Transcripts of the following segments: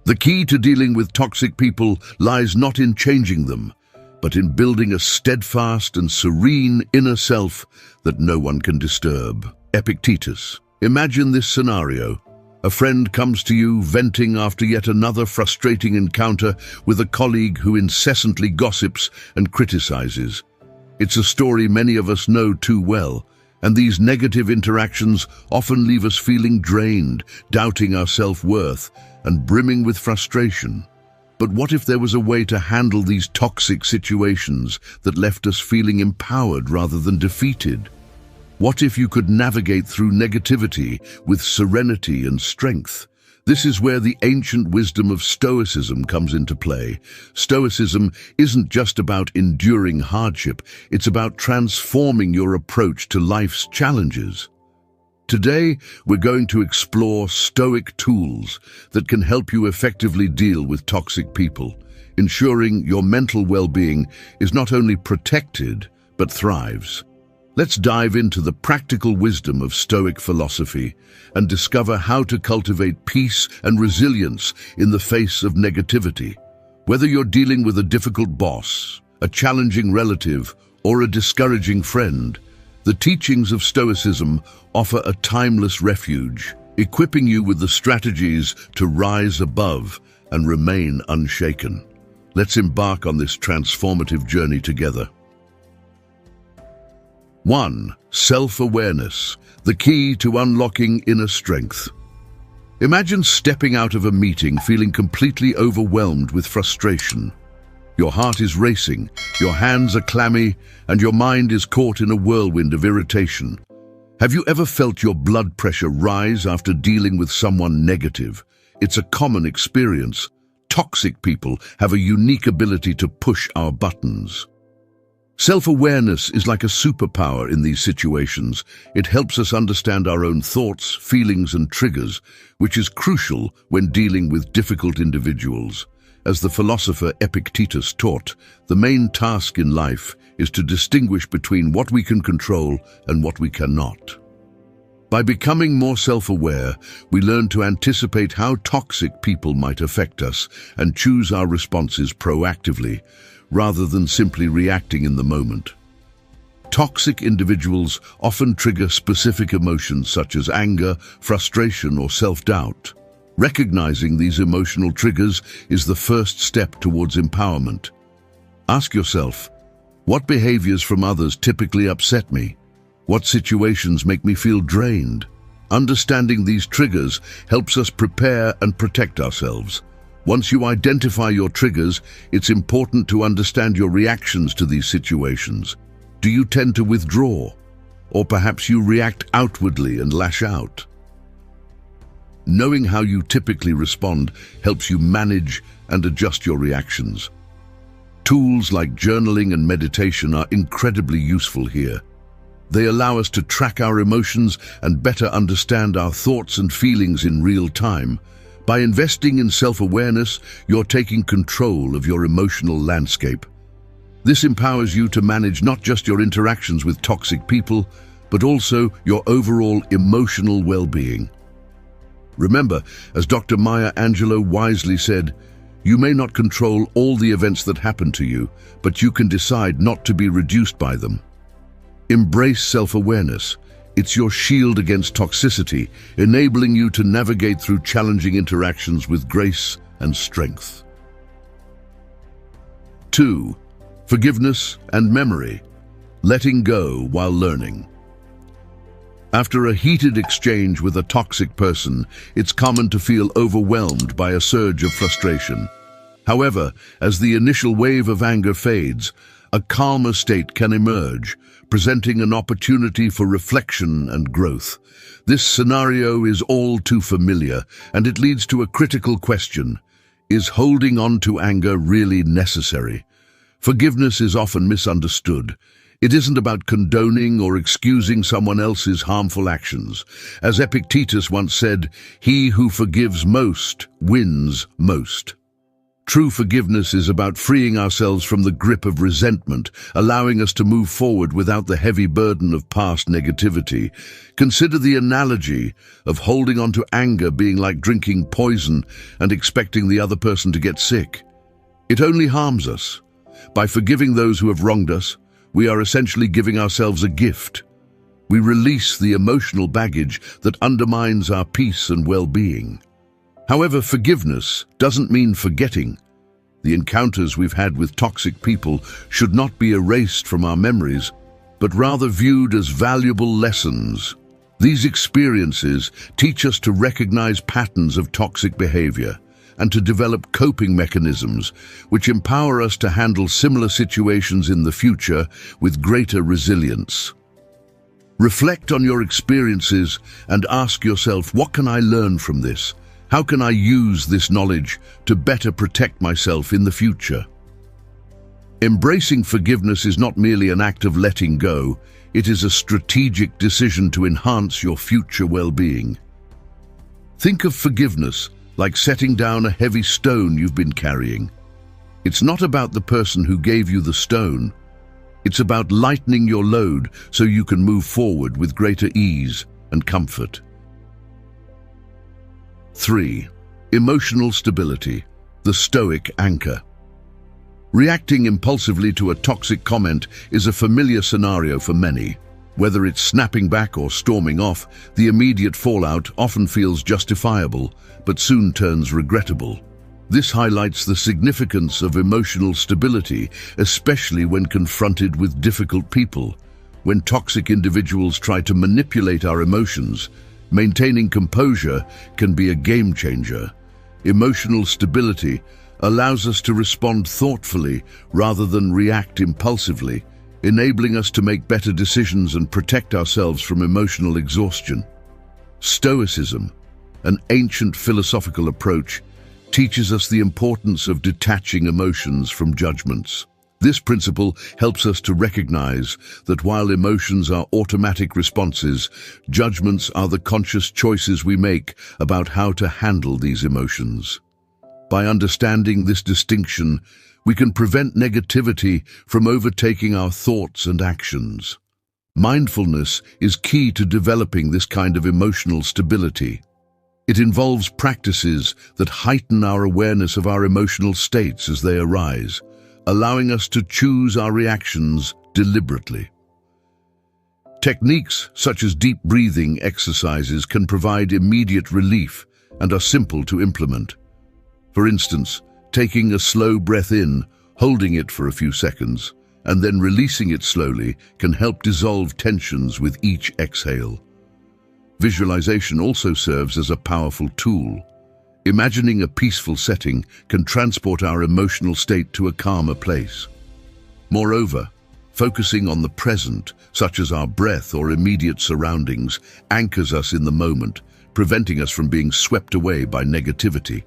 The key to dealing with toxic people lies not in changing them, but in building a steadfast and serene inner self that no one can disturb. Epictetus. Imagine this scenario. A friend comes to you venting after yet another frustrating encounter with a colleague who incessantly gossips and criticizes. It's a story many of us know too well, and these negative interactions often leave us feeling drained, doubting our self-worth, and brimming with frustration. But what if there was a way to handle these toxic situations that left us feeling empowered rather than defeated? What if you could navigate through negativity with serenity and strength? This is where the ancient wisdom of Stoicism comes into play. Stoicism isn't just about enduring hardship, it's about transforming your approach to life's challenges. Today, we're going to explore Stoic tools that can help you effectively deal with toxic people, ensuring your mental well-being is not only protected, but thrives. Let's dive into the practical wisdom of Stoic philosophy and discover how to cultivate peace and resilience in the face of negativity. Whether you're dealing with a difficult boss, a challenging relative, or a discouraging friend, the teachings of Stoicism offer a timeless refuge, equipping you with the strategies to rise above and remain unshaken. Let's embark on this transformative journey together. 1. Self-awareness, the key to unlocking inner strength. Imagine stepping out of a meeting feeling completely overwhelmed with frustration. Your heart is racing, your hands are clammy, and your mind is caught in a whirlwind of irritation. Have you ever felt your blood pressure rise after dealing with someone negative? It's a common experience. Toxic people have a unique ability to push our buttons. Self-awareness is like a superpower in these situations. It helps us understand our own thoughts, feelings, and triggers, which is crucial when dealing with difficult individuals. As the philosopher Epictetus taught, the main task in life is to distinguish between what we can control and what we cannot. By becoming more self-aware, we learn to anticipate how toxic people might affect us and choose our responses proactively, rather than simply reacting in the moment. Toxic individuals often trigger specific emotions such as anger, frustration, or self-doubt. Recognizing these emotional triggers is the first step towards empowerment. Ask yourself, what behaviors from others typically upset me? What situations make me feel drained? Understanding these triggers helps us prepare and protect ourselves. Once you identify your triggers, it's important to understand your reactions to these situations. Do you tend to withdraw? Or perhaps you react outwardly and lash out? Knowing how you typically respond helps you manage and adjust your reactions. Tools like journaling and meditation are incredibly useful here. They allow us to track our emotions and better understand our thoughts and feelings in real time. By investing in self-awareness, you're taking control of your emotional landscape. This empowers you to manage not just your interactions with toxic people, but also your overall emotional well-being. Remember, as Dr. Maya Angelou wisely said, you may not control all the events that happen to you, but you can decide not to be reduced by them. Embrace self-awareness. It's your shield against toxicity, enabling you to navigate through challenging interactions with grace and strength. 2. Forgiveness and memory. Letting go while learning. After a heated exchange with a toxic person, it's common to feel overwhelmed by a surge of frustration. However, as the initial wave of anger fades, a calmer state can emerge, presenting an opportunity for reflection and growth. This scenario is all too familiar, and it leads to a critical question. Is holding on to anger really necessary? Forgiveness is often misunderstood. It isn't about condoning or excusing someone else's harmful actions. As Epictetus once said, he who forgives most wins most. True forgiveness is about freeing ourselves from the grip of resentment, allowing us to move forward without the heavy burden of past negativity. Consider the analogy of holding on to anger being like drinking poison and expecting the other person to get sick. It only harms us. By forgiving those who have wronged us, we are essentially giving ourselves a gift. We release the emotional baggage that undermines our peace and well-being. However, forgiveness doesn't mean forgetting. The encounters we've had with toxic people should not be erased from our memories, but rather viewed as valuable lessons. These experiences teach us to recognize patterns of toxic behavior and to develop coping mechanisms which empower us to handle similar situations in the future with greater resilience. Reflect on your experiences and ask yourself, what can I learn from this? How can I use this knowledge to better protect myself in the future? Embracing forgiveness is not merely an act of letting go, it is a strategic decision to enhance your future well-being. Think of forgiveness like setting down a heavy stone you've been carrying. It's not about the person who gave you the stone. It's about lightening your load so you can move forward with greater ease and comfort. 3. Emotional stability, the stoic anchor. Reacting impulsively to a toxic comment is a familiar scenario for many. Whether it's snapping back or storming off, the immediate fallout often feels justifiable, but soon turns regrettable. This highlights the significance of emotional stability, especially when confronted with difficult people. When toxic individuals try to manipulate our emotions, maintaining composure can be a game changer. Emotional stability allows us to respond thoughtfully rather than react impulsively, enabling us to make better decisions and protect ourselves from emotional exhaustion. Stoicism, an ancient philosophical approach, teaches us the importance of detaching emotions from judgments. This principle helps us to recognize that while emotions are automatic responses, judgments are the conscious choices we make about how to handle these emotions. By understanding this distinction, we can prevent negativity from overtaking our thoughts and actions. Mindfulness is key to developing this kind of emotional stability. It involves practices that heighten our awareness of our emotional states as they arise, allowing us to choose our reactions deliberately. Techniques such as deep breathing exercises can provide immediate relief and are simple to implement. For instance, taking a slow breath in, holding it for a few seconds, and then releasing it slowly can help dissolve tensions with each exhale. Visualization also serves as a powerful tool. Imagining a peaceful setting can transport our emotional state to a calmer place. Moreover, focusing on the present, such as our breath or immediate surroundings, anchors us in the moment, preventing us from being swept away by negativity.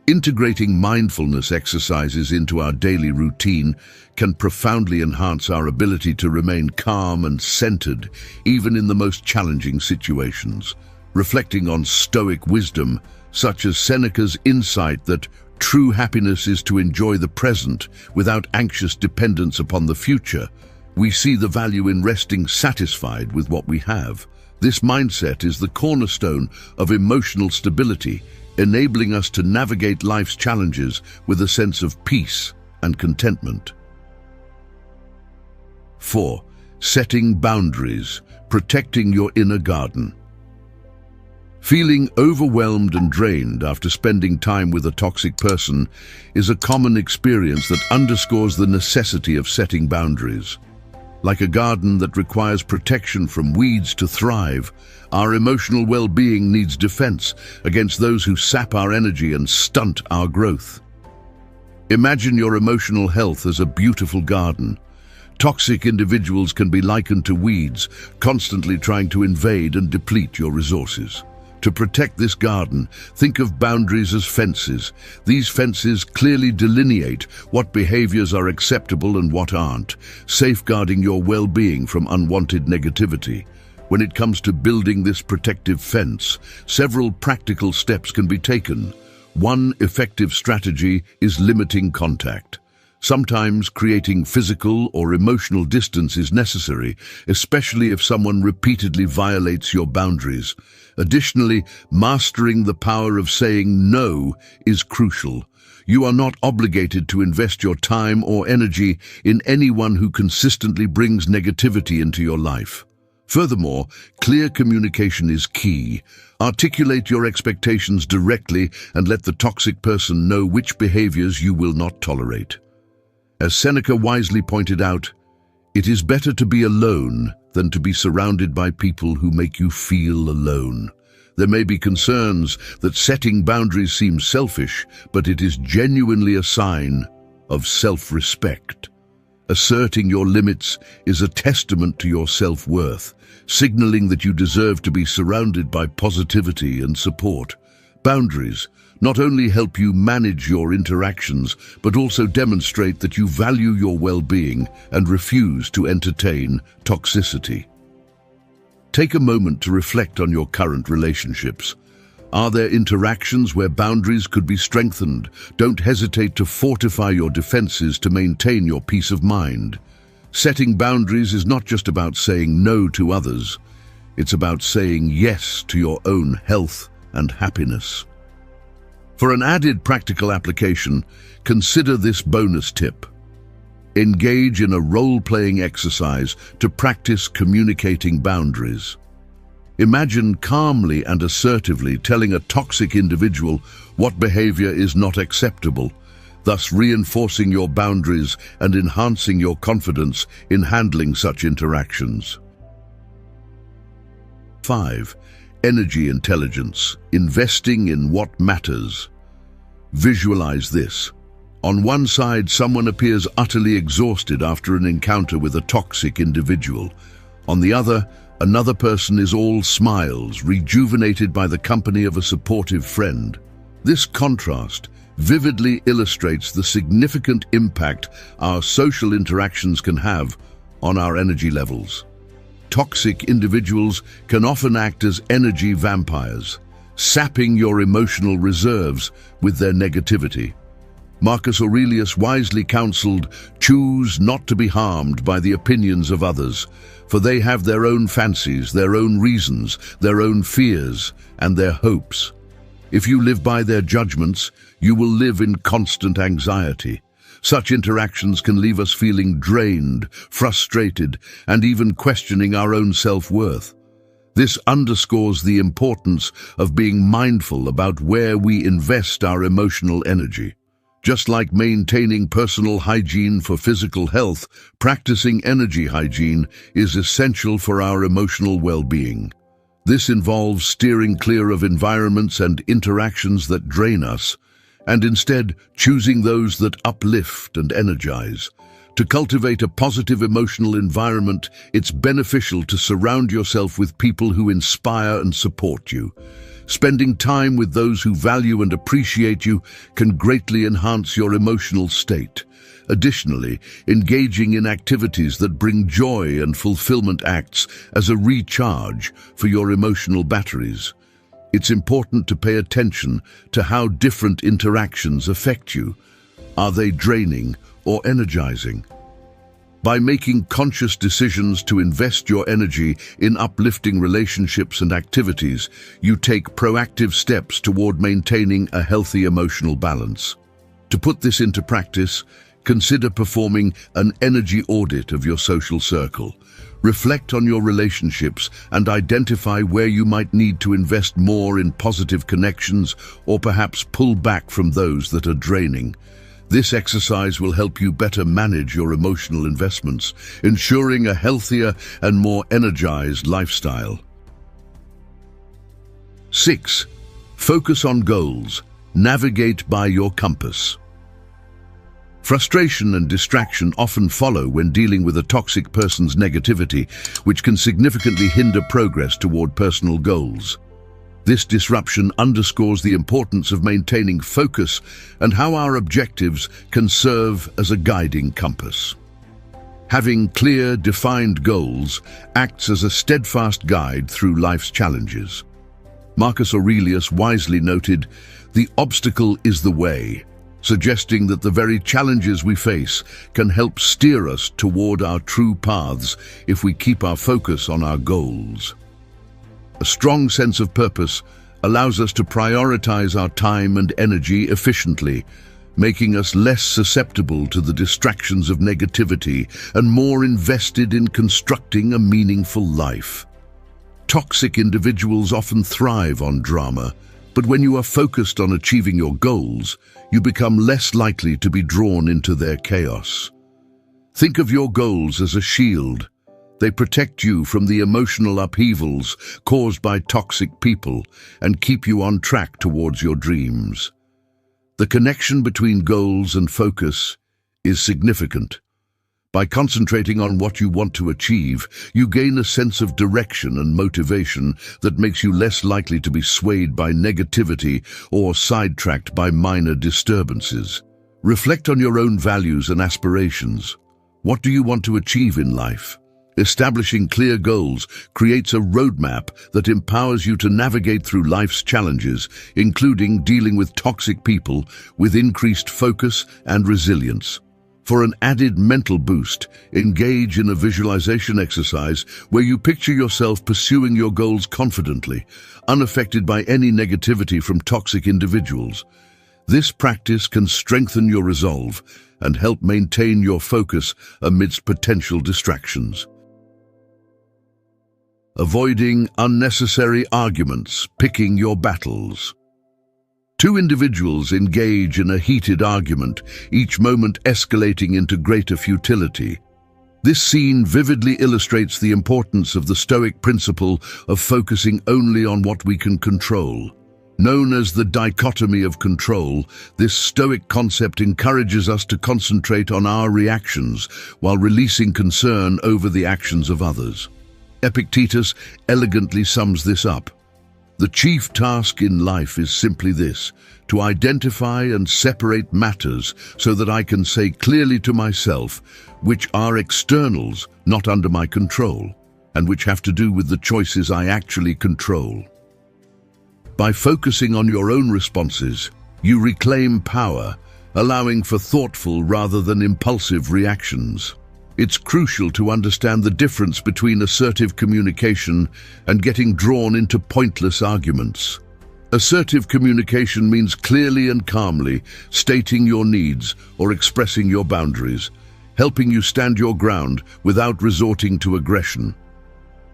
Integrating mindfulness exercises into our daily routine can profoundly enhance our ability to remain calm and centered, even in the most challenging situations. Reflecting on Stoic wisdom, such as Seneca's insight that true happiness is to enjoy the present without anxious dependence upon the future, we see the value in resting satisfied with what we have. This mindset is the cornerstone of emotional stability, enabling us to navigate life's challenges with a sense of peace and contentment. 4. Setting boundaries, protecting your inner garden. Feeling overwhelmed and drained after spending time with a toxic person is a common experience that underscores the necessity of setting boundaries. Like a garden that requires protection from weeds to thrive, our emotional well-being needs defense against those who sap our energy and stunt our growth. Imagine your emotional health as a beautiful garden. Toxic individuals can be likened to weeds, constantly trying to invade and deplete your resources. To protect this garden, think of boundaries as fences. These fences clearly delineate what behaviors are acceptable and what aren't, safeguarding your well-being from unwanted negativity. When it comes to building this protective fence, several practical steps can be taken. One effective strategy is limiting contact. Sometimes creating physical or emotional distance is necessary, especially if someone repeatedly violates your boundaries. Additionally, mastering the power of saying no is crucial. You are not obligated to invest your time or energy in anyone who consistently brings negativity into your life. Furthermore, clear communication is key. Articulate your expectations directly and let the toxic person know which behaviors you will not tolerate. As Seneca wisely pointed out, it is better to be alone than to be surrounded by people who make you feel alone. There may be concerns that setting boundaries seems selfish, but it is genuinely a sign of self-respect. Asserting your limits is a testament to your self-worth, signaling that you deserve to be surrounded by positivity and support. Boundaries not only help you manage your interactions, but also demonstrate that you value your well-being and refuse to entertain toxicity. Take a moment to reflect on your current relationships. Are there interactions where boundaries could be strengthened? Don't hesitate to fortify your defenses to maintain your peace of mind. Setting boundaries is not just about saying no to others. It's about saying yes to your own health and happiness. For an added practical application, consider this bonus tip. Engage in a role-playing exercise to practice communicating boundaries. Imagine calmly and assertively telling a toxic individual what behavior is not acceptable, thus reinforcing your boundaries and enhancing your confidence in handling such interactions. 5. Energy intelligence, investing in what matters. Visualize this. On one side, someone appears utterly exhausted after an encounter with a toxic individual. On the other, another person is all smiles, rejuvenated by the company of a supportive friend. This contrast vividly illustrates the significant impact our social interactions can have on our energy levels. Toxic individuals can often act as energy vampires, sapping your emotional reserves with their negativity. Marcus Aurelius wisely counseled, "Choose not to be harmed by the opinions of others, for they have their own fancies, their own reasons, their own fears, and their hopes. If you live by their judgments, you will live in constant anxiety." Such interactions can leave us feeling drained, frustrated, and even questioning our own self-worth. This underscores the importance of being mindful about where we invest our emotional energy. Just like maintaining personal hygiene for physical health, practicing energy hygiene is essential for our emotional well-being. This involves steering clear of environments and interactions that drain us, and instead choosing those that uplift and energize. To cultivate a positive emotional environment, it's beneficial to surround yourself with people who inspire and support you. Spending time with those who value and appreciate you can greatly enhance your emotional state. Additionally, engaging in activities that bring joy and fulfillment acts as a recharge for your emotional batteries. It's important to pay attention to how different interactions affect you. Are they draining or energizing? By making conscious decisions to invest your energy in uplifting relationships and activities, you take proactive steps toward maintaining a healthy emotional balance. To put this into practice, consider performing an energy audit of your social circle. Reflect on your relationships and identify where you might need to invest more in positive connections or perhaps pull back from those that are draining. This exercise will help you better manage your emotional investments, ensuring a healthier and more energized lifestyle. 6. Focus on goals. Navigate by your compass. Frustration and distraction often follow when dealing with a toxic person's negativity, which can significantly hinder progress toward personal goals. This disruption underscores the importance of maintaining focus and how our objectives can serve as a guiding compass. Having clear, defined goals acts as a steadfast guide through life's challenges. Marcus Aurelius wisely noted, The obstacle is the way, suggesting that the very challenges we face can help steer us toward our true paths if we keep our focus on our goals. A strong sense of purpose allows us to prioritize our time and energy efficiently, making us less susceptible to the distractions of negativity and more invested in constructing a meaningful life. Toxic individuals often thrive on drama, but when you are focused on achieving your goals, you become less likely to be drawn into their chaos. Think of your goals as a shield. They protect you from the emotional upheavals caused by toxic people and keep you on track towards your dreams. The connection between goals and focus is significant. By concentrating on what you want to achieve, you gain a sense of direction and motivation that makes you less likely to be swayed by negativity or sidetracked by minor disturbances. Reflect on your own values and aspirations. What do you want to achieve in life? Establishing clear goals creates a roadmap that empowers you to navigate through life's challenges, including dealing with toxic people, with increased focus and resilience. For an added mental boost, engage in a visualization exercise where you picture yourself pursuing your goals confidently, unaffected by any negativity from toxic individuals. This practice can strengthen your resolve and help maintain your focus amidst potential distractions. Avoiding unnecessary arguments, picking your battles. Two individuals engage in a heated argument, each moment escalating into greater futility. This scene vividly illustrates the importance of the Stoic principle of focusing only on what we can control. Known as the dichotomy of control, this Stoic concept encourages us to concentrate on our reactions while releasing concern over the actions of others. Epictetus elegantly sums this up. The chief task in life is simply this, to identify and separate matters so that I can say clearly to myself which are externals not under my control and which have to do with the choices I actually control. By focusing on your own responses, you reclaim power, allowing for thoughtful rather than impulsive reactions. It's crucial to understand the difference between assertive communication and getting drawn into pointless arguments. Assertive communication means clearly and calmly stating your needs or expressing your boundaries, helping you stand your ground without resorting to aggression.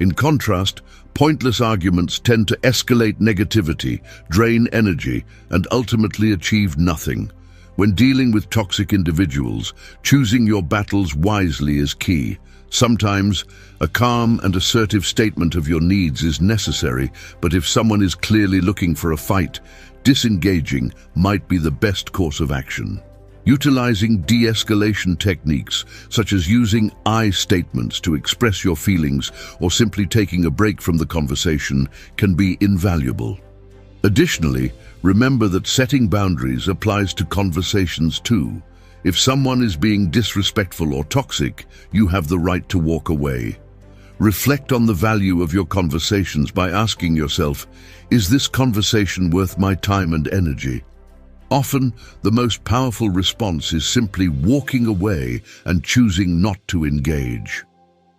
In contrast, pointless arguments tend to escalate negativity, drain energy, and ultimately achieve nothing. When dealing with toxic individuals, choosing your battles wisely is key. Sometimes, a calm and assertive statement of your needs is necessary, but if someone is clearly looking for a fight, disengaging might be the best course of action. Utilizing de-escalation techniques, such as using I statements to express your feelings or simply taking a break from the conversation, can be invaluable. Additionally, remember that setting boundaries applies to conversations too. If someone is being disrespectful or toxic, you have the right to walk away. Reflect on the value of your conversations by asking yourself, is this conversation worth my time and energy? Often, the most powerful response is simply walking away and choosing not to engage.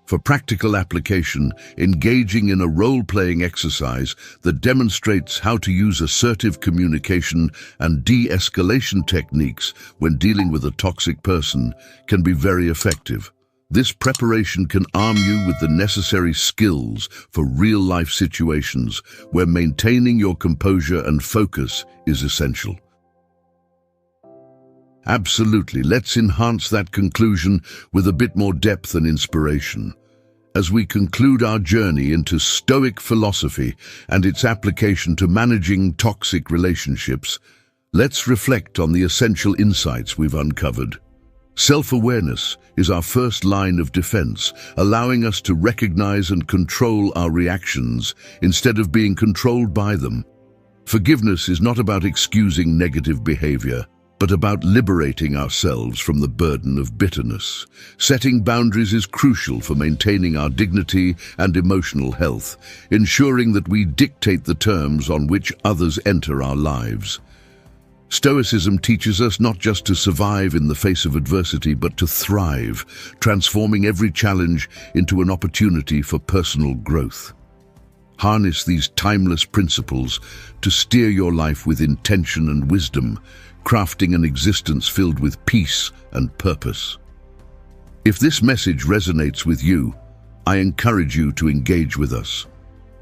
For practical application, engaging in a role-playing exercise that demonstrates how to use assertive communication and de-escalation techniques when dealing with a toxic person can be very effective. This preparation can arm you with the necessary skills for real-life situations where maintaining your composure and focus is essential. Absolutely, let's enhance that conclusion with a bit more depth and inspiration. As we conclude our journey into Stoic philosophy and its application to managing toxic relationships, let's reflect on the essential insights we've uncovered. Self-awareness is our first line of defense, allowing us to recognize and control our reactions instead of being controlled by them. Forgiveness is not about excusing negative behavior, but about liberating ourselves from the burden of bitterness. Setting boundaries is crucial for maintaining our dignity and emotional health, ensuring that we dictate the terms on which others enter our lives. Stoicism teaches us not just to survive in the face of adversity, but to thrive, transforming every challenge into an opportunity for personal growth. Harness these timeless principles to steer your life with intention and wisdom, crafting an existence filled with peace and purpose. If this message resonates with you, I encourage you to engage with us.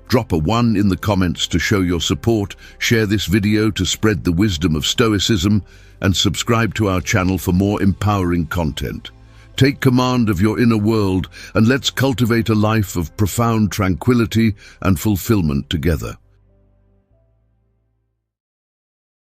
Drop a 1 in the comments to show your support, share this video to spread the wisdom of Stoicism, and subscribe to our channel for more empowering content. Take command of your inner world and let's cultivate a life of profound tranquility and fulfillment together.